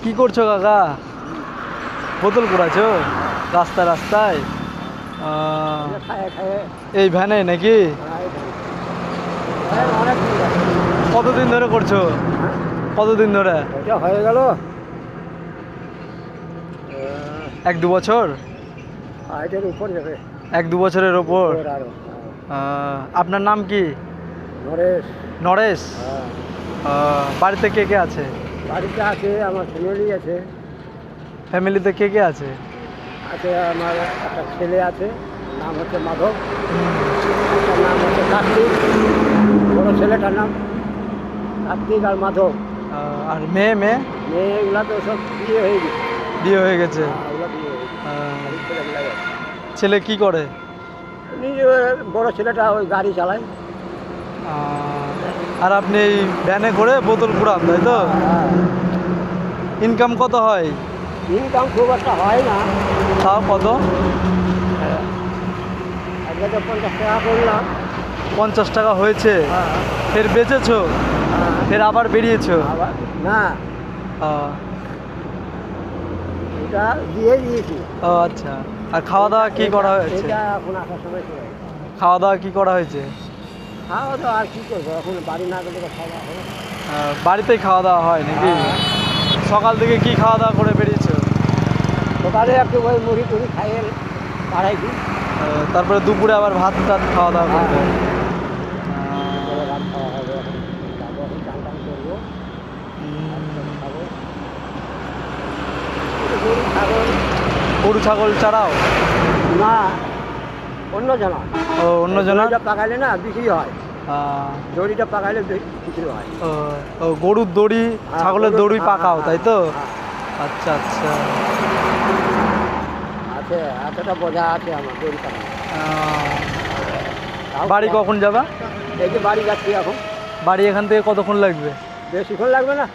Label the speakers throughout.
Speaker 1: কি করছো কাকা? বোতল কুড়াচ্ছো রাস্তায় রাস্তায়? এই ভ্যানে নাকি? কতদিন ধরে করছো? কতদিন ধরে
Speaker 2: হয়ে গেল?
Speaker 1: 1-2 বছর?
Speaker 2: এটার উপর যাবে।
Speaker 1: 1-2 বছরের ওপর?
Speaker 2: আরো।
Speaker 1: আপনার নাম কি?
Speaker 2: নরেশ।
Speaker 1: নরেশ? বাড়িতে কে কে আছে?
Speaker 2: বাড়িতে আছে আমার ফ্যামিলি আছে।
Speaker 1: ফ্যামিলিতে কে কে আছে?
Speaker 2: আছে আমার একটা ছেলে আছে, নাম হচ্ছে মাধব। একটা নাম হচ্ছে কার্তিক, বড় ছেলেটার নাম কার্তিক আর মাধব।
Speaker 1: আর মেয়ে?
Speaker 2: মেয়েগুলা তো সব বিয়ে হয়ে গেছে।
Speaker 1: বিয়ে হয়ে গেছে?
Speaker 2: ওগুলো বিয়ে হয়ে গেছে। ছেলেগুলা আছে।
Speaker 1: ছেলে কি করে?
Speaker 2: নিজে বড় ছেলেটা ওই গাড়ি চালায়।
Speaker 1: আর আপনি এই ভ্যানে করে বোতল কুড়ান, তাই তো? ইনকাম কত হয়?
Speaker 2: ইনকাম খুব একটা হয় না।
Speaker 1: তাও কত?
Speaker 2: আজকে তো 50 টাকা করলাম।
Speaker 1: 50 টাকা হয়েছে? ফের বেচেছো? ফের আবার বেরিয়েছো?
Speaker 2: আবার না, এটা দিয়ে দিয়েছি।
Speaker 1: ও আচ্ছা। আর খাওয়া দাওয়া কি করা হয়েছে?
Speaker 2: এটা এখন আসার সময় চলে গেছে।
Speaker 1: খাওয়া দাওয়া কি করা হয়েছে?
Speaker 2: খাওয়া দাওয়া আর কি করবো, এখন বাড়ি না গেলে তো খাওয়া দাওয়া হবে।
Speaker 1: বাড়িতেই খাওয়া দাওয়া হয় নাকি? সকাল থেকে কি খাওয়া দাওয়া করে বেরিয়েছো?
Speaker 2: সকালে একটু ওই মুড়ি টুড়ি খাইয়ে পাড়াইছি।
Speaker 1: তারপরে দুপুরে আবার ভাত টাত খাওয়া দাওয়া করবে?
Speaker 2: ভাত খাওয়া হবে, এখন যাবো, এখন চান টান করবো, খাবো। গরু ছাগল।
Speaker 1: গরু ছাগল ছাড়াও?
Speaker 2: না, অন্য জনা।
Speaker 1: ও অন্য জনা?
Speaker 2: পাকাইলে না বিক্রি হয়। দড়িটা পাকাইলে বিক্রি হয়।
Speaker 1: ও গরুর দড়ি, ছাগলের দড়ি পাকাও, তাই তো?
Speaker 2: হ্যাঁ।
Speaker 1: আচ্ছা।
Speaker 2: আছে, এতটা বোঝা আছে আমার দড়ি পাকানো।
Speaker 1: বাড়ি কখন যাবা?
Speaker 2: এই যে বাড়ি যাচ্ছি এখন।
Speaker 1: বাড়ি এখান থেকে কতক্ষণ লাগবে?
Speaker 2: বেশিক্ষণ লাগবে না।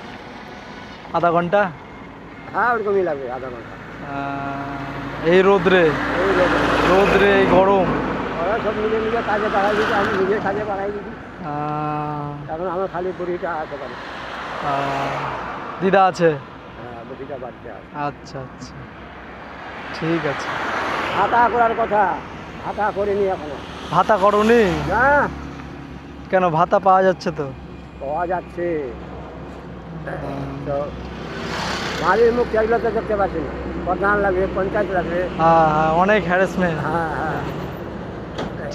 Speaker 1: আধা ঘন্টা?
Speaker 2: হ্যাঁ, ওরকমই লাগবে, আধা ঘন্টা।
Speaker 1: এই রোদ্রে? এই গরম?
Speaker 2: ওরা সব নিজে কাজে বাড়াই দিচ্ছে, আমি নিজের কাজে বাড়াই দিচ্ছি। এখন আমার খালি বুড়িটা আছে বাড়ি।
Speaker 1: দিদা আছে?
Speaker 2: হ্যাঁ, বুড়িটা বাড়িতে আছে।
Speaker 1: আচ্ছা, ঠিক আছে।
Speaker 2: ভাতা করার কথা, ভাতা করিনি এখনো।
Speaker 1: ভাতা করনি?
Speaker 2: না।
Speaker 1: কেন? ভাতা পাওয়া যাচ্ছে তো?
Speaker 2: পাওয়া যাচ্ছে তো, বাড়ির মুখ চাইলে তো দেখতে পাচ্ছি না। প্রধান লাগবে, পঞ্চায়েত লাগবে।
Speaker 1: অনেক হ্যারাসমেন্ট।
Speaker 2: হ্যাঁ।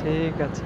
Speaker 1: ঠিক আছে।